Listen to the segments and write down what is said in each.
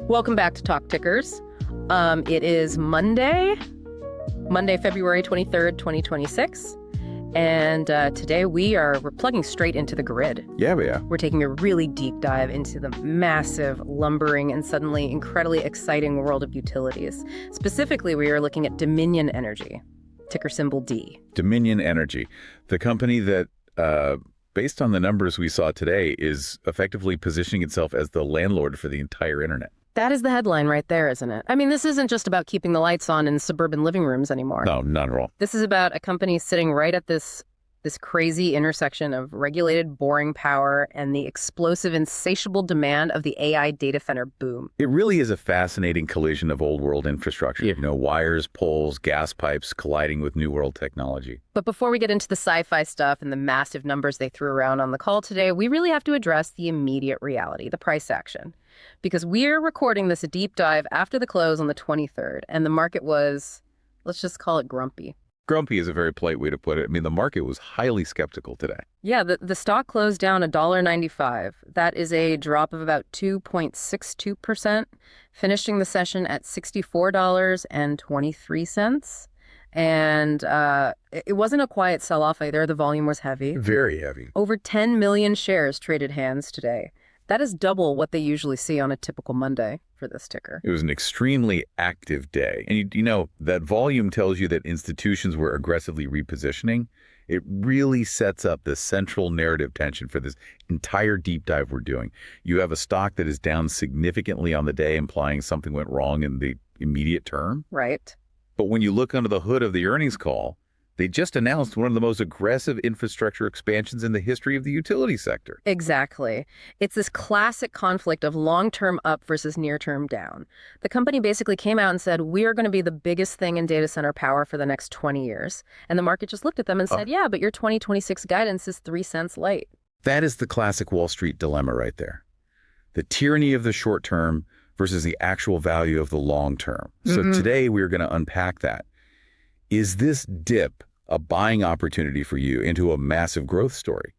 Welcome back to Talk Tickers. It is Monday, February 23rd, 2026. And today we're plugging straight into the grid. Yeah, we are. We're taking a really deep dive into the massive, lumbering, and suddenly incredibly exciting world of utilities. Specifically, we are looking at Dominion Energy, ticker symbol D. Dominion Energy, the company that, based on the numbers we saw today, is effectively positioning itself as the landlord for the entire internet. That is the headline right there, isn't it? I mean, this isn't just about keeping the lights on in suburban living rooms anymore. No, not at all. This is about a company sitting right at this crazy intersection of regulated, boring power and the explosive, insatiable demand of the AI data center boom. It really is a fascinating collision of old world infrastructure. Yeah. You know, wires, poles, gas pipes colliding with new world technology. But before we get into the sci-fi stuff and the massive numbers they threw around on the call today, we really have to address the immediate reality, the price action. Because we're recording this deep dive after the close on the 23rd, and the market was, let's just call it grumpy. Grumpy is a very polite way to put it. I mean, the market was highly skeptical today. Yeah, the stock closed down $1.95. That is a drop of about 2.62%, finishing the session at $64.23. And it wasn't a quiet sell-off either. The volume was heavy. Very heavy. Over 10 million shares traded hands today. That is double what they usually see on a typical Monday for this ticker. It was an extremely active day. And you know, that volume tells you that institutions were aggressively repositioning. It really sets up the central narrative tension for this entire deep dive we're doing. You have a stock that is down significantly on the day, implying something went wrong in the immediate term. Right. But when you look under the hood of the earnings call, they just announced one of the most aggressive infrastructure expansions in the history of the utility sector. Exactly. It's this classic conflict of long-term up versus near-term down. The company basically came out and said, we are going to be the biggest thing in data center power for the next 20 years. And the market just looked at them and said, yeah, but your 2026 guidance is 3 cents light. That is the classic Wall Street dilemma right there. The tyranny of the short term versus the actual value of the long term. So today we're going to unpack that. Is this dip a buying opportunity for you into a massive growth story?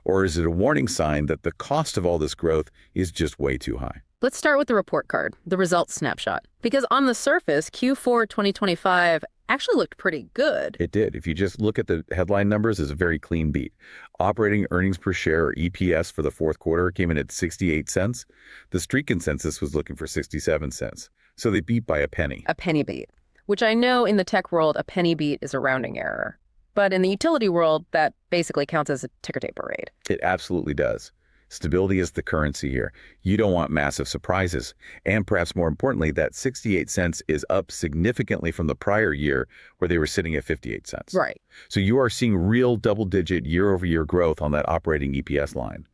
Or is it a warning sign that the cost of all this growth is just way too high? Let's start with the report card, the results snapshot. Because on the surface, Q4 2025 actually looked pretty good. It did. If you just look at the headline numbers, it's a very clean beat. Operating earnings per share, or EPS, for the fourth quarter came in at 68 cents. The street consensus was looking for 67 cents. So they beat by a penny. A penny beat. Which I know in the tech world, a penny beat is a rounding error. But in the utility world, that basically counts as a ticker tape parade. It absolutely does. Stability is the currency here. You don't want massive surprises. And perhaps more importantly, that 68 cents is up significantly from the prior year where they were sitting at 58 cents. Right. So you are seeing real double-digit year-over-year growth on that operating EPS line.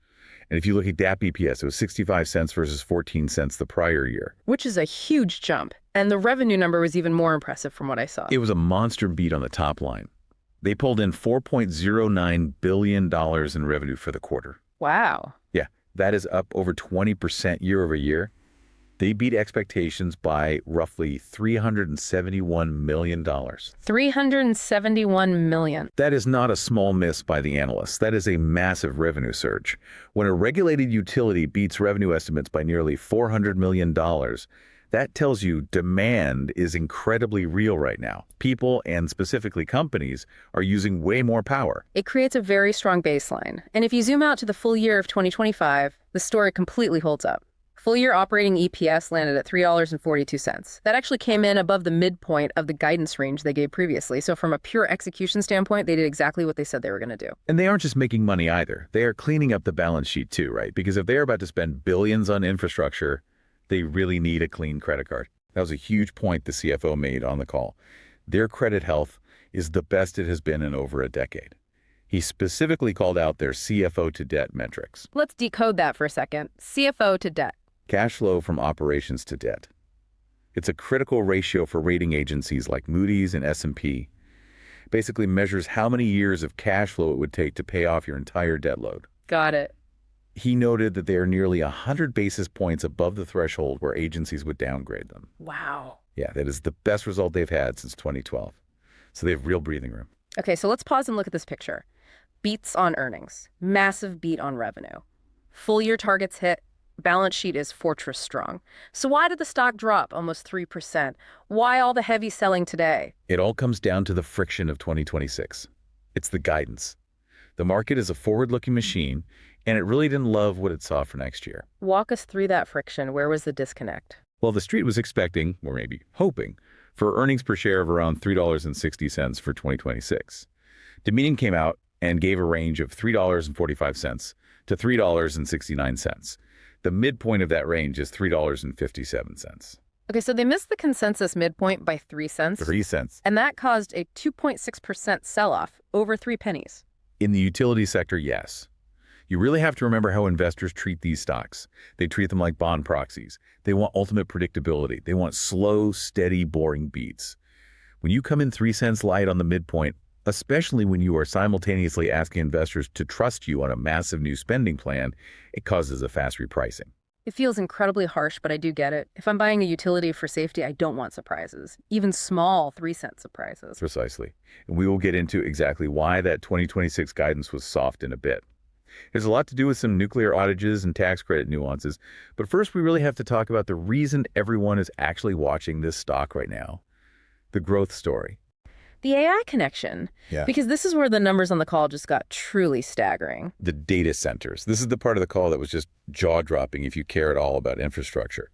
And if you look at GAAP EPS, it was 65 cents versus 14 cents the prior year. Which is a huge jump. And the revenue number was even more impressive from what I saw. It was a monster beat on the top line. They pulled in $4.09 billion in revenue for the quarter. Wow. Yeah, that is up over 20% year over year. They beat expectations by roughly $371 million. $371 million. That is not a small miss by the analysts. That is a massive revenue surge. When a regulated utility beats revenue estimates by nearly $400 million, that tells you demand is incredibly real right now. People, and specifically companies, are using way more power. It creates a very strong baseline. And if you zoom out to the full year of 2025, the story completely holds up. Full year operating EPS landed at $3.42. That actually came in above the midpoint of the guidance range they gave previously. So from a pure execution standpoint, they did exactly what they said they were going to do. And they aren't just making money either. They are cleaning up the balance sheet too, right? Because if they're about to spend billions on infrastructure, they really need a clean credit card. That was a huge point the CFO made on the call. Their credit health is the best it has been in over a decade. He specifically called out their CFO to debt metrics. Let's decode that for a second. CFO to debt. Cash flow from operations to debt. It's a critical ratio for rating agencies like Moody's and S&P. Basically measures how many years of cash flow it would take to pay off your entire debt load. Got it. He noted that they are nearly 100 basis points above the threshold where agencies would downgrade them. Wow. Yeah, that is the best result they've had since 2012. So they have real breathing room. Okay, so let's pause and look at this picture. Beats on earnings. Massive beat on revenue. Full year targets hit. Balance sheet is fortress strong. So why did the stock drop almost 3%? Why all the heavy selling today? It all comes down to the friction of 2026. It's the guidance. The market is a forward-looking machine, and it really didn't love what it saw for next year. Walk us through that friction. Where was the disconnect? Well, the street was expecting, or maybe hoping, for earnings per share of around $3.60 for 2026. Dominion came out and gave a range of $3.45 to $3.69. The midpoint of that range is $3.57. Okay, so they missed the consensus midpoint by 3 cents. 3 cents. And that caused a 2.6% sell-off, over 3 pennies. In the utility sector, yes. You really have to remember how investors treat these stocks. They treat them like bond proxies. They want ultimate predictability. They want slow, steady, boring beats. When you come in 3 cents light on the midpoint, especially when you are simultaneously asking investors to trust you on a massive new spending plan, it causes a fast repricing. It feels incredibly harsh, but I do get it. If I'm buying a utility for safety, I don't want surprises. Even small 3-cent surprises. Precisely. And we will get into exactly why that 2026 guidance was soft in a bit. There's a lot to do with some nuclear outages and tax credit nuances, but first we really have to talk about the reason everyone is actually watching this stock right now. The growth story. The AI connection. Yeah. Because this is where the numbers on the call just got truly staggering. The data centers. This is the part of the call that was just jaw-dropping if you care at all about infrastructure.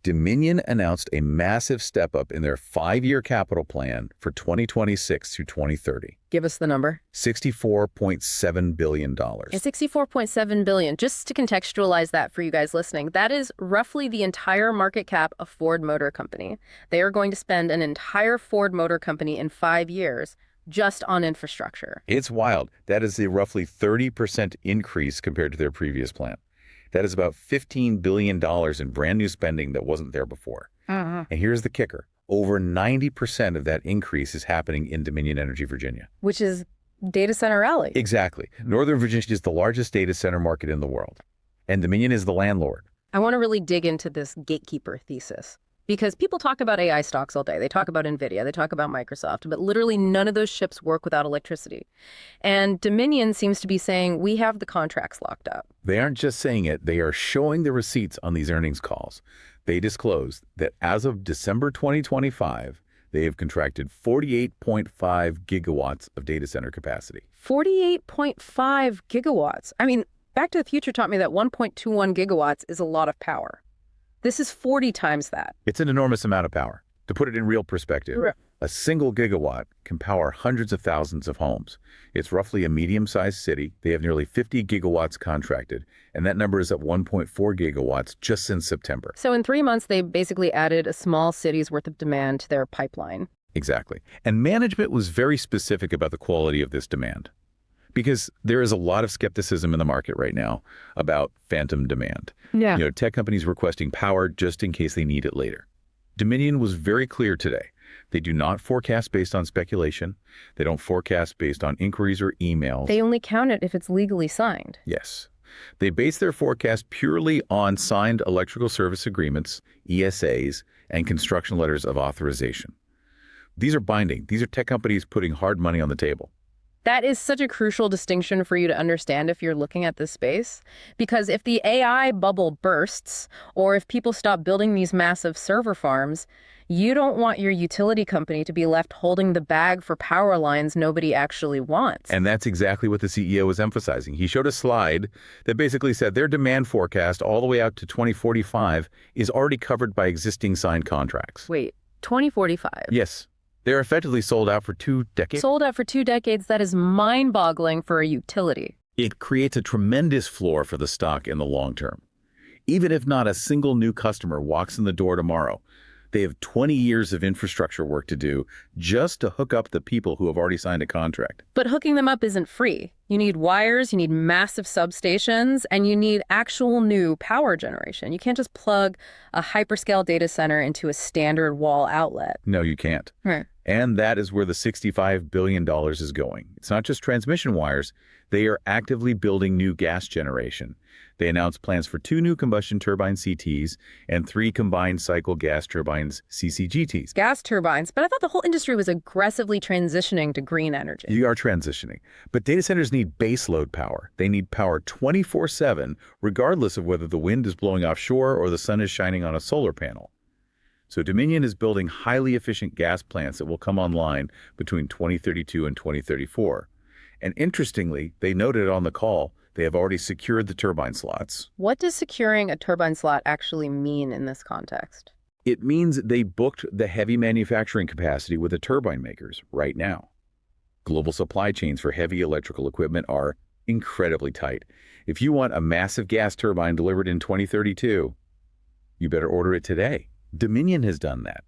Dominion announced a massive step up in their 5-year capital plan for 2026 through 2030. Give us the number. $64.7 billion. It's $64.7 billion. Just to contextualize that for you guys listening, that is roughly the entire market cap of Ford Motor Company. They are going to spend an entire Ford Motor Company in 5 years just on infrastructure. It's wild. That is a roughly 30% increase compared to their previous plan. That is about $15 billion in brand new spending that wasn't there before. And here's the kicker. Over 90% of that increase is happening in Dominion Energy, Virginia. Which is data center alley. Exactly. Northern Virginia is the largest data center market in the world. And Dominion is the landlord. I want to really dig into this gatekeeper thesis. Because people talk about AI stocks all day. They talk about NVIDIA, they talk about Microsoft, but literally none of those ships work without electricity. And Dominion seems to be saying, we have the contracts locked up. They aren't just saying it, they are showing the receipts on these earnings calls. They disclosed that as of December 2025, they have contracted 48.5 gigawatts of data center capacity. 48.5 gigawatts. I mean, Back to the Future taught me that 1.21 gigawatts is a lot of power. This is 40 times that. It's an enormous amount of power. To put it in real perspective, a single gigawatt can power hundreds of thousands of homes. It's roughly a medium-sized city. They have nearly 50 gigawatts contracted, and that number is at 1.4 gigawatts just since September. So in 3 months, they basically added a small city's worth of demand to their pipeline. Exactly. And management was very specific about the quality of this demand. Because there is a lot of skepticism in the market right now about phantom demand. Yeah. Tech companies requesting power just in case they need it later. Dominion was very clear today. They do not forecast based on speculation. They don't forecast based on inquiries or emails. They only count it if it's legally signed. Yes. They base their forecast purely on signed electrical service agreements, ESAs, and construction letters of authorization. These are binding. These are tech companies putting hard money on the table. That is such a crucial distinction for you to understand if you're looking at this space. Because if the AI bubble bursts, or if people stop building these massive server farms, you don't want your utility company to be left holding the bag for power lines nobody actually wants. And that's exactly what the CEO was emphasizing. He showed a slide that basically said their demand forecast all the way out to 2045 is already covered by existing signed contracts. Wait, 2045? Yes. They're effectively sold out for 2 decades. Sold out for 2 decades? That is mind-boggling for a utility. It creates a tremendous floor for the stock in the long term. Even if not a single new customer walks in the door tomorrow, they have 20 years of infrastructure work to do just to hook up the people who have already signed a contract. But hooking them up isn't free. You need wires, you need massive substations, and you need actual new power generation. You can't just plug a hyperscale data center into a standard wall outlet. No, you can't. Right. And that is where the $65 billion is going. It's not just transmission wires. They are actively building new gas generation. They announced plans for 2 new combustion turbine CTs and 3 combined cycle gas turbines CCGTs. Gas turbines, but I thought the whole industry was aggressively transitioning to green energy. You are transitioning. But data centers need baseload power. They need power 24/7, regardless of whether the wind is blowing offshore or the sun is shining on a solar panel. So Dominion is building highly efficient gas plants that will come online between 2032 and 2034. And interestingly, they noted on the call, they have already secured the turbine slots. What does securing a turbine slot actually mean in this context? It means they booked the heavy manufacturing capacity with the turbine makers right now. Global supply chains for heavy electrical equipment are incredibly tight. If you want a massive gas turbine delivered in 2032, you better order it today. Dominion has done that.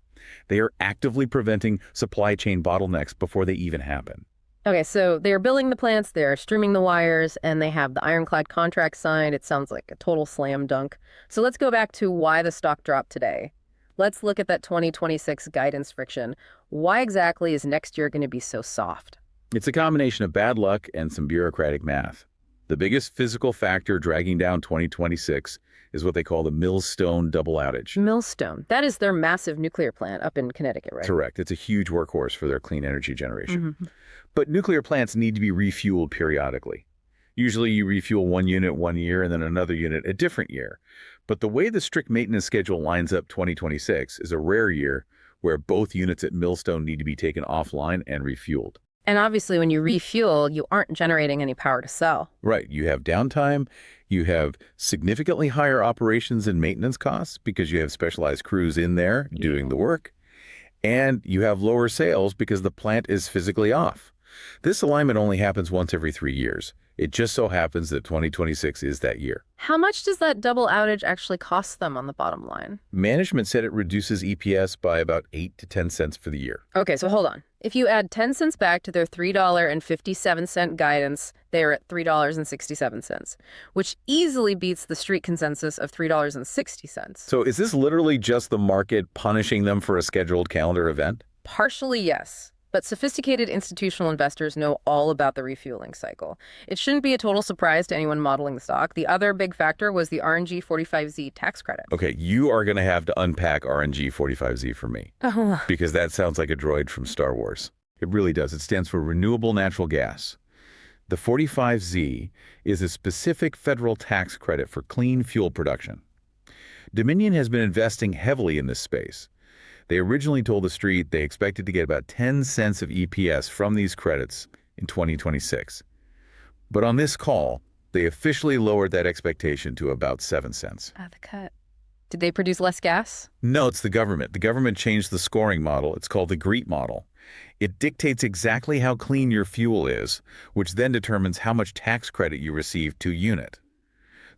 They are actively preventing supply chain bottlenecks before they even happen. Okay, so they're building the plants, they're streaming the wires, and they have the ironclad contract signed. It sounds like a total slam dunk. So let's go back to why the stock dropped today. Let's look at that 2026 guidance friction. Why exactly is next year going to be so soft? It's a combination of bad luck and some bureaucratic math. The biggest physical factor dragging down 2026 is what they call the Millstone double outage. Millstone, that is their massive nuclear plant up in Connecticut, right? Correct. It's a huge workhorse for their clean energy generation. But nuclear plants need to be refueled periodically. Usually you refuel one unit 1 year and then another unit a different year. But the way the strict maintenance schedule lines up 2026 is a rare year where both units at Millstone need to be taken offline and refueled. And obviously when you refuel, you aren't generating any power to sell. Right. You have downtime. You have significantly higher operations and maintenance costs because you have specialized crews in there doing the work. And you have lower sales because the plant is physically off. This alignment only happens once every 3 years. It just so happens that 2026 is that year. How much does that double outage actually cost them on the bottom line? Management said it reduces EPS by about 8 to 10 cents for the year. Okay, so hold on. If you add 10 cents back to their $3.57 guidance, they are at $3.67, which easily beats the street consensus of $3.60. So is this literally just the market punishing them for a scheduled calendar event? Partially, yes. But sophisticated institutional investors know all about the refueling cycle. It shouldn't be a total surprise to anyone modeling the stock. The other big factor was the RNG 45Z tax credit. Okay, you are going to have to unpack RNG 45Z for me. Oh. Because that sounds like a droid from Star Wars. It really does. It stands for renewable natural gas. The 45Z is a specific federal tax credit for clean fuel production. Dominion has been investing heavily in this space. They originally told the street they expected to get about 10 cents of EPS from these credits in 2026. But on this call, they officially lowered that expectation to about 7 cents. The cut. Did they produce less gas? No, it's the government. The government changed the scoring model. It's called the GREET model. It dictates exactly how clean your fuel is, which then determines how much tax credit you receive to unit.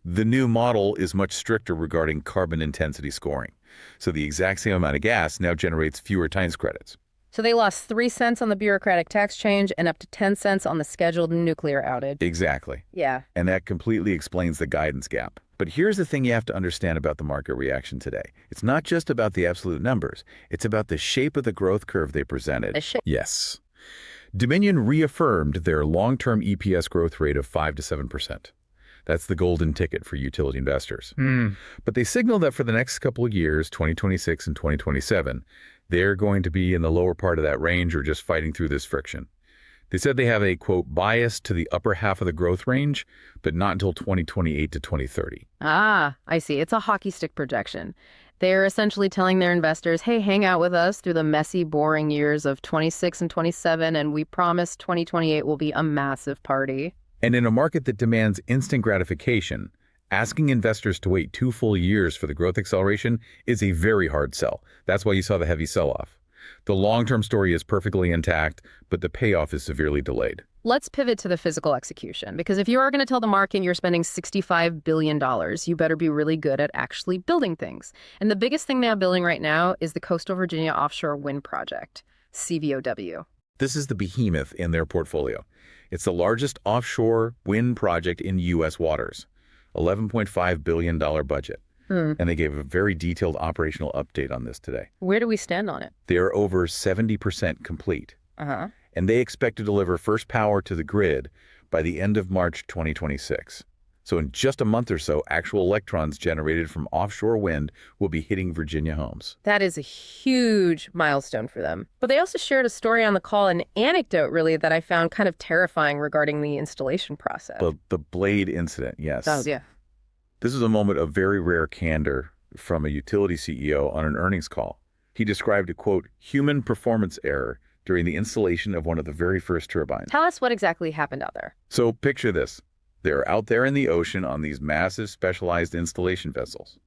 The new model is much stricter regarding carbon intensity scoring. So the exact same amount of gas now generates fewer tax credits. So they lost 3 cents on the bureaucratic tax change and up to 10 cents on the scheduled nuclear outage. Exactly. Yeah. And that completely explains the guidance gap. But here's the thing you have to understand about the market reaction today. It's not just about the absolute numbers. It's about the shape of the growth curve they presented. Yes. Dominion reaffirmed their long-term EPS growth rate of 5 to 7%. That's the golden ticket for utility investors. But they signaled that for the next couple of years, 2026 and 2027, they're going to be in the lower part of that range or just fighting through this friction. They said they have a, quote, bias to the upper half of the growth range, but not until 2028 to 2030. Ah, I see. It's a hockey stick projection. They're essentially telling their investors, hey, hang out with us through the messy, boring years of 26 and 27, and we promise 2028 will be a massive party. And in a market that demands instant gratification, asking investors to wait 2 full years for the growth acceleration is a very hard sell. That's why you saw the heavy sell-off. The long-term story is perfectly intact, but the payoff is severely delayed. Let's pivot to the physical execution, because if you are going to tell the market you're spending $65 billion, you better be really good at actually building things. And the biggest thing they have building right now is the Coastal Virginia Offshore Wind Project, CVOW. This is the behemoth in their portfolio. It's the largest offshore wind project in U.S. waters, $11.5 billion budget. And they gave a very detailed operational update on this today. Where do we stand on it? They are over 70% complete. And they expect to deliver first power to the grid by the end of March 2026. So in just a month or so, actual electrons generated from offshore wind will be hitting Virginia homes. That is a huge milestone for them. But they also shared a story on the call, an anecdote really, that I found kind of terrifying regarding the installation process. The blade incident, yes. Oh, yeah. This is a moment of very rare candor from a utility CEO on an earnings call. He described a, quote, human performance error during the installation of one of the very first turbines. Tell us what exactly happened out there. So picture this. They're out there in the ocean on these massive specialized installation vessels.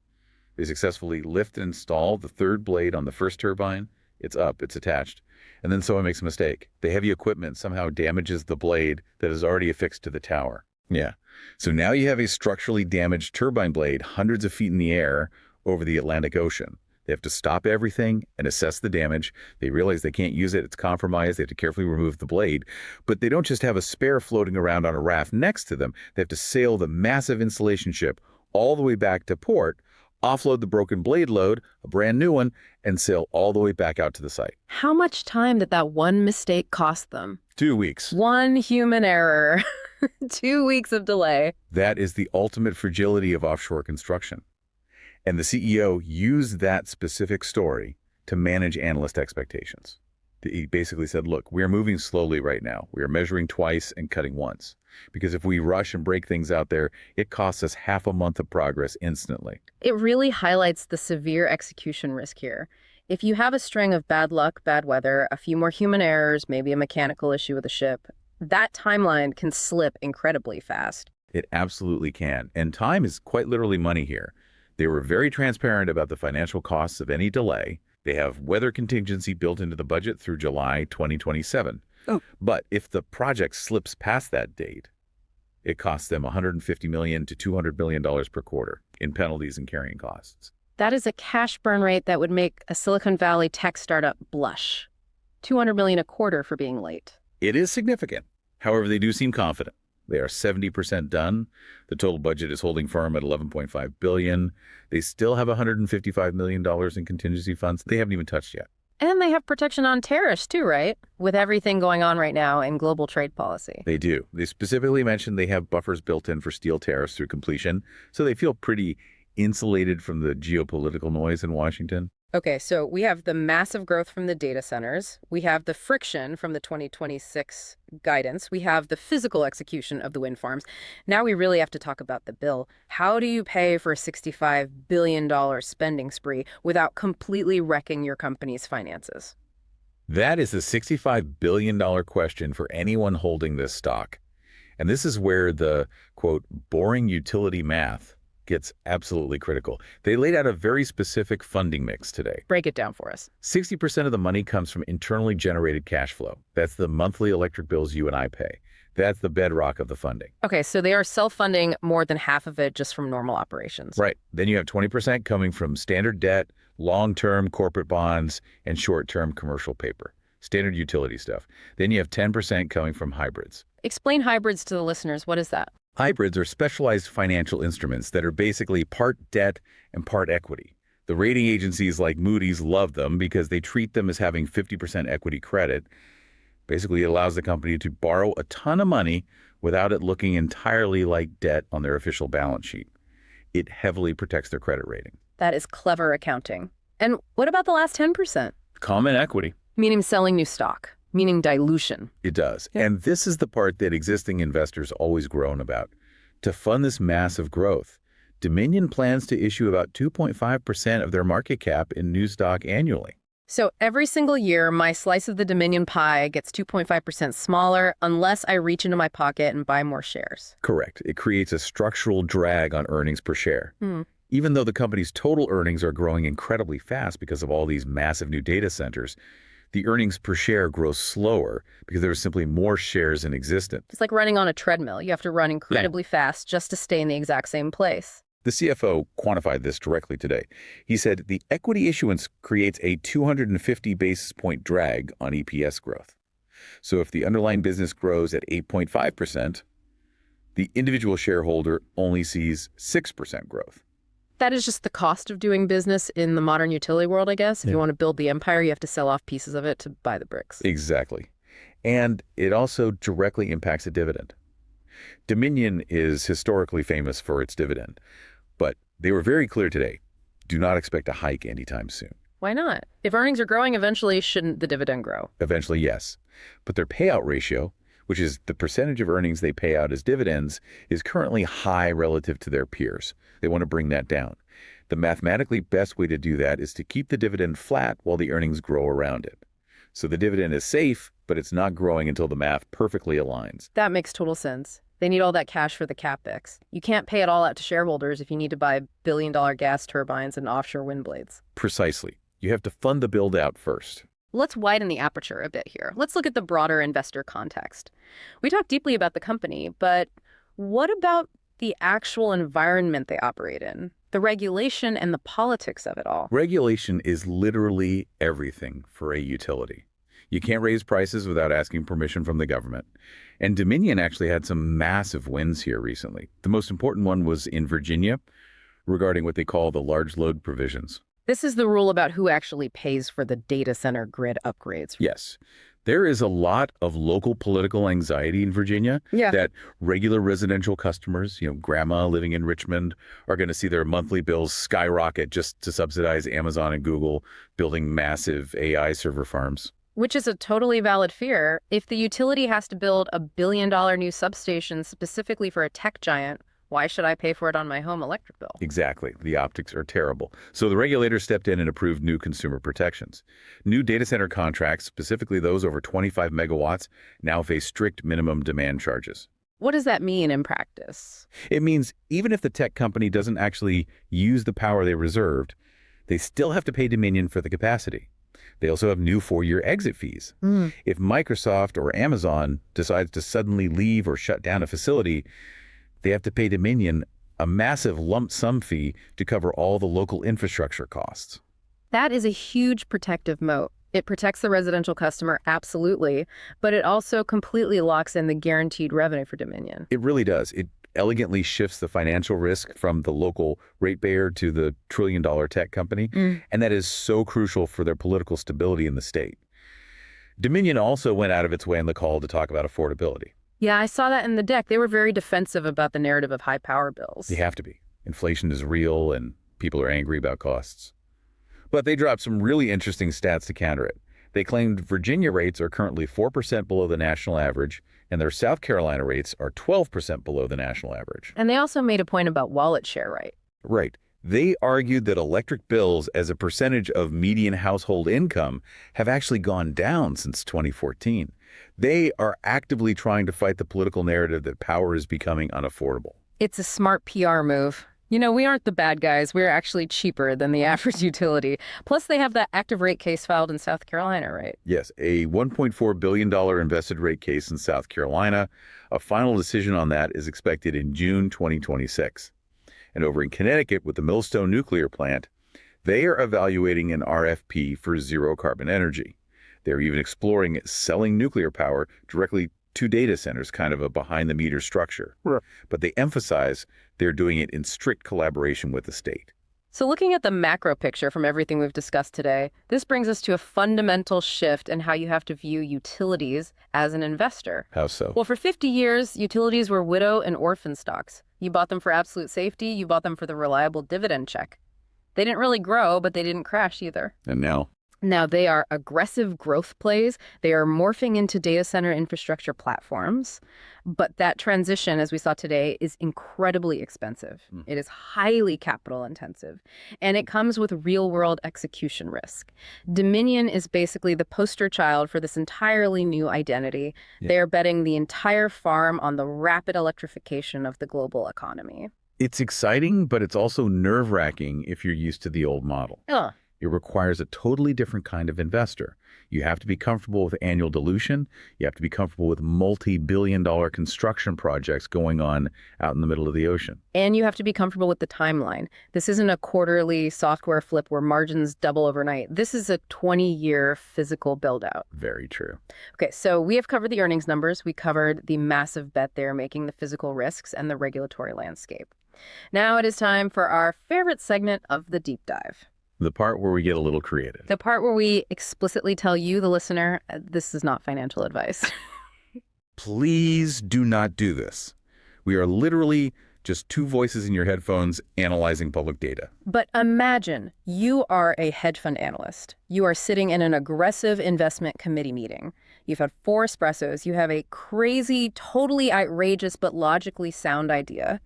They successfully lift and install the third blade on the first turbine. It's up, it's attached. And then someone makes a mistake. The heavy equipment somehow damages the blade that is already affixed to the tower. Yeah. So now you have a structurally damaged turbine blade hundreds of feet in the air over the Atlantic Ocean. They have to stop everything and assess the damage. They realize they can't use it. It's compromised. They have to carefully remove the blade. But they don't just have a spare floating around on a raft next to them. They have to sail the massive installation ship all the way back to port, offload the broken blade load, a brand new one, and sail all the way back out to the site. How much time did that one mistake cost them? 2 weeks. One human error. 2 weeks of delay. That is the ultimate fragility of offshore construction. And the CEO used that specific story to manage analyst expectations. He basically said, look, we are moving slowly right now. We are measuring twice and cutting once. Because if we rush and break things out there, it costs us half a month of progress instantly. It really highlights the severe execution risk here. If you have a string of bad luck, bad weather, a few more human errors, maybe a mechanical issue with the ship, that timeline can slip incredibly fast. It absolutely can. And time is quite literally money here. They were very transparent about the financial costs of any delay. They have weather contingency built into the budget through July 2027. Oh. But if the project slips past that date, it costs them $150 million to $200 million per quarter in penalties and carrying costs. That is a cash burn rate that would make a Silicon Valley tech startup blush. $200 million a quarter for being late. It is significant. However, they do seem confident. They are 70% done. The total budget is holding firm at $11.5 billion. They still have $155 million in contingency funds they haven't even touched yet. And they have protection on tariffs too, right? With everything going on right now in global trade policy. They do. They specifically mentioned they have buffers built in for steel tariffs through completion, so they feel pretty insulated from the geopolitical noise in Washington. Okay, so we have the massive growth from the data centers. We have the friction from the 2026 guidance. We have the physical execution of the wind farms. Now we really have to talk about the bill. How do you pay for a $65 billion spending spree without completely wrecking your company's finances? That is the $65 billion question for anyone holding this stock. And this is where the, quote, boring utility math gets absolutely critical. They laid out a very specific funding mix today. Break it down for us. 60% of the money comes from internally generated cash flow. That's the monthly electric bills you and I pay. That's the bedrock of the funding. Okay, so they are self-funding more than half of it just from normal operations. Right. Then you have 20% coming from standard debt, long-term corporate bonds, and short-term commercial paper. Standard utility stuff. Then you have 10% coming from hybrids. Explain hybrids to the listeners. What is that? Hybrids are specialized financial instruments that are basically part debt and part equity. The rating agencies like Moody's love them because they treat them as having 50% equity credit. Basically, it allows the company to borrow a ton of money without it looking entirely like debt on their official balance sheet. It heavily protects their credit rating. That is clever accounting. And what about the last 10%? Common equity. Meaning selling new stock. Meaning dilution. It does. Yeah. And this is the part that existing investors always groan about. To fund this massive growth, Dominion plans to issue about 2.5% of their market cap in new stock annually. So every single year, my slice of the Dominion pie gets 2.5% smaller unless I reach into my pocket and buy more shares. Correct. It creates a structural drag on earnings per share. Even though the company's total earnings are growing incredibly fast because of all these massive new data centers, the earnings per share grows slower because there are simply more shares in existence. It's like running on a treadmill. You have to run incredibly fast just to stay in the exact same place. The CFO quantified this directly today. He said the equity issuance creates a 250 basis point drag on EPS growth. So if the underlying business grows at 8.5%, the individual shareholder only sees 6% growth. That is just the cost of doing business in the modern utility world, I guess. If you want to build the empire, you have to sell off pieces of it to buy the bricks. Exactly. And it also directly impacts a dividend. Dominion is historically famous for its dividend, but they were very clear today. Do not expect a hike anytime soon. Why not? If earnings are growing, eventually shouldn't the dividend grow? Eventually, yes. But their payout ratio, which is the percentage of earnings they pay out as dividends, is currently high relative to their peers. They want to bring that down. The mathematically best way to do that is to keep the dividend flat while the earnings grow around it. So the dividend is safe, but it's not growing until the math perfectly aligns. That makes total sense. They need all that cash for the CapEx. You can't pay it all out to shareholders if you need to buy billion-dollar gas turbines and offshore wind blades. Precisely. You have to fund the build-out first. Let's widen the aperture a bit here. Let's look at the broader investor context. We talked deeply about the company, but what about the actual environment they operate in? The regulation and the politics of it all. Regulation is literally everything for a utility. You can't raise prices without asking permission from the government. And Dominion actually had some massive wins here recently. The most important one was in Virginia regarding what they call the large load provisions. This is the rule about who actually pays for the data center grid upgrades. Yes. There is a lot of local political anxiety in Virginia that regular residential customers, grandma living in Richmond, are going to see their monthly bills skyrocket just to subsidize Amazon and Google building massive AI server farms. Which is a totally valid fear. If the utility has to build a billion-dollar new substation specifically for a tech giant, why should I pay for it on my home electric bill? Exactly. The optics are terrible. So the regulators stepped in and approved new consumer protections. New data center contracts, specifically those over 25 megawatts, now face strict minimum demand charges. What does that mean in practice? It means even if the tech company doesn't actually use the power they reserved, they still have to pay Dominion for the capacity. They also have new 4-year exit fees. If Microsoft or Amazon decides to suddenly leave or shut down a facility, they have to pay Dominion a massive lump sum fee to cover all the local infrastructure costs. That is a huge protective moat. It protects the residential customer, absolutely, but it also completely locks in the guaranteed revenue for Dominion. It really does. It elegantly shifts the financial risk from the local ratepayer to the trillion-dollar tech company, and that is so crucial for their political stability in the state. Dominion also went out of its way on the call to talk about affordability. Yeah, I saw that in the deck. They were very defensive about the narrative of high power bills. They have to be. Inflation is real and people are angry about costs. But they dropped some really interesting stats to counter it. They claimed Virginia rates are currently 4% below the national average, and their South Carolina rates are 12% below the national average. And they also made a point about wallet share, right? Right. They argued that electric bills as a percentage of median household income have actually gone down since 2014. They are actively trying to fight the political narrative that power is becoming unaffordable. It's a smart PR move. We aren't the bad guys. We're actually cheaper than the average utility. Plus, they have that active rate case filed in South Carolina, right? Yes, a $1.4 billion invested rate case in South Carolina. A final decision on that is expected in June 2026. And over in Connecticut with the Millstone nuclear plant, they are evaluating an RFP for zero carbon energy. They're even exploring selling nuclear power directly to data centers, kind of a behind-the-meter structure. Right. But they emphasize they're doing it in strict collaboration with the state. So looking at the macro picture from everything we've discussed today, this brings us to a fundamental shift in how you have to view utilities as an investor. How so? Well, for 50 years, utilities were widow and orphan stocks. You bought them for absolute safety. You bought them for the reliable dividend check. They didn't really grow, but they didn't crash either. And now? Now, they are aggressive growth plays. They are morphing into data center infrastructure platforms. But that transition, as we saw today, is incredibly expensive. It is highly capital intensive. And it comes with real-world execution risk. Dominion is basically the poster child for this entirely new identity. Yeah. They are betting the entire farm on the rapid electrification of the global economy. It's exciting, but it's also nerve-wracking if you're used to the old model. It requires a totally different kind of investor. You have to be comfortable with annual dilution. You have to be comfortable with multi-billion-dollar construction projects going on out in the middle of the ocean. And you have to be comfortable with the timeline. This isn't a quarterly software flip where margins double overnight. This is a 20-year physical build-out. Very true. Okay, so we have covered the earnings numbers. We covered the massive bet they're making, the physical risks, and the regulatory landscape. Now it is time for our favorite segment of the deep dive. The part where we get a little creative. The part where we explicitly tell you, the listener, this is not financial advice. Please do not do this. We are literally just two voices in your headphones analyzing public data. But imagine you are a hedge fund analyst. You are sitting in an aggressive investment committee meeting. You've had 4 espressos. You have a crazy, totally outrageous, but logically sound idea.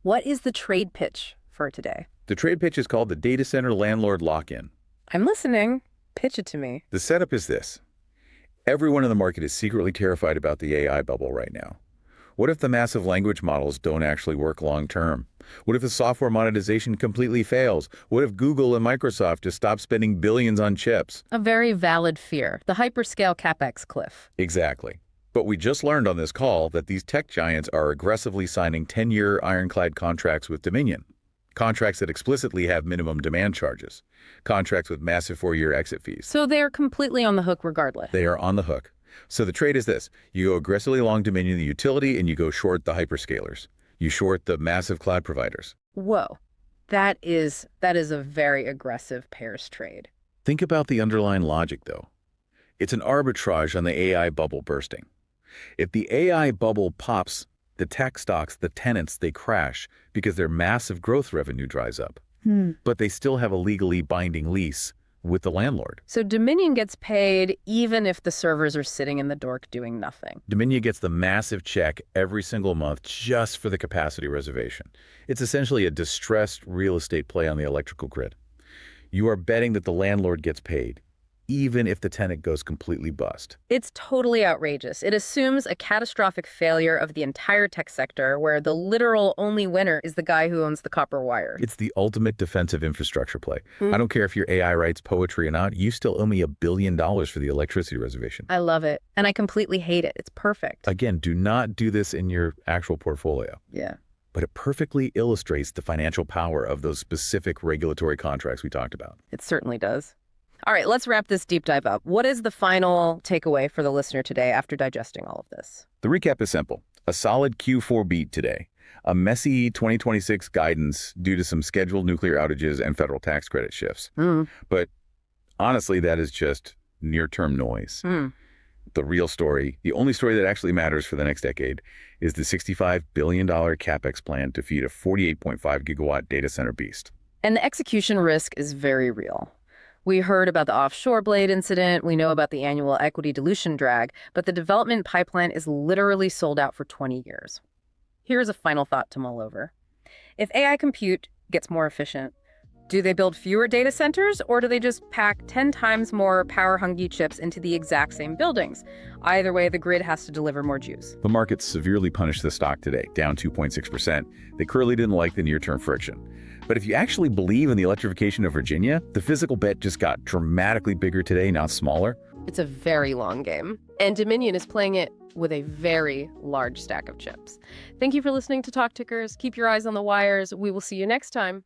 What is the trade pitch for today? The trade pitch is called the data center landlord lock-in. I'm listening. Pitch it to me. The setup is this. Everyone in the market is secretly terrified about the AI bubble right now. What if the massive language models don't actually work long term? What if the software monetization completely fails? What if Google and Microsoft just stop spending billions on chips? A very valid fear. The hyperscale CapEx cliff. Exactly. But we just learned on this call that these tech giants are aggressively signing 10-year ironclad contracts with Dominion. Contracts that explicitly have minimum demand charges. Contracts with massive 4-year exit fees. So they're completely on the hook regardless. They are on the hook. So the trade is this. You go aggressively long Dominion, the utility, and you go short the hyperscalers. You short the massive cloud providers. Whoa. That is a very aggressive pairs trade. Think about the underlying logic, though. It's an arbitrage on the AI bubble bursting. If the AI bubble pops, the tech stocks, the tenants, they crash because their massive growth revenue dries up. But they still have a legally binding lease with the landlord. So Dominion gets paid even if the servers are sitting in the dork doing nothing. Dominion gets the massive check every single month just for the capacity reservation. It's essentially a distressed real estate play on the electrical grid. You are betting that the landlord gets paid, even if the tenant goes completely bust. It's totally outrageous. It assumes a catastrophic failure of the entire tech sector where the literal only winner is the guy who owns the copper wire. It's the ultimate defensive infrastructure play. I don't care if your AI writes poetry or not, you still owe me $1 billion for the electricity reservation. I love it. And I completely hate it. It's perfect. Again, do not do this in your actual portfolio. Yeah. But it perfectly illustrates the financial power of those specific regulatory contracts we talked about. It certainly does. All right, let's wrap this deep dive up. What is the final takeaway for the listener today after digesting all of this? The recap is simple. A solid Q4 beat today. A messy 2026 guidance due to some scheduled nuclear outages and federal tax credit shifts. But honestly, that is just near-term noise. The real story, the only story that actually matters for the next decade, is the $65 billion CapEx plan to feed a 48.5 gigawatt data center beast. And the execution risk is very real. We heard about the offshore blade incident, we know about the annual equity dilution drag, but the development pipeline is literally sold out for 20 years. Here's a final thought to mull over. If AI compute gets more efficient, do they build fewer data centers, or do they just pack 10 times more power-hungry chips into the exact same buildings? Either way, the grid has to deliver more juice. The market severely punished the stock today, down 2.6%. They clearly didn't like the near-term friction. But if you actually believe in the electrification of Virginia, the physical bet just got dramatically bigger today, not smaller. It's a very long game. And Dominion is playing it with a very large stack of chips. Thank you for listening to Talk Tickers. Keep your eyes on the wires. We will see you next time.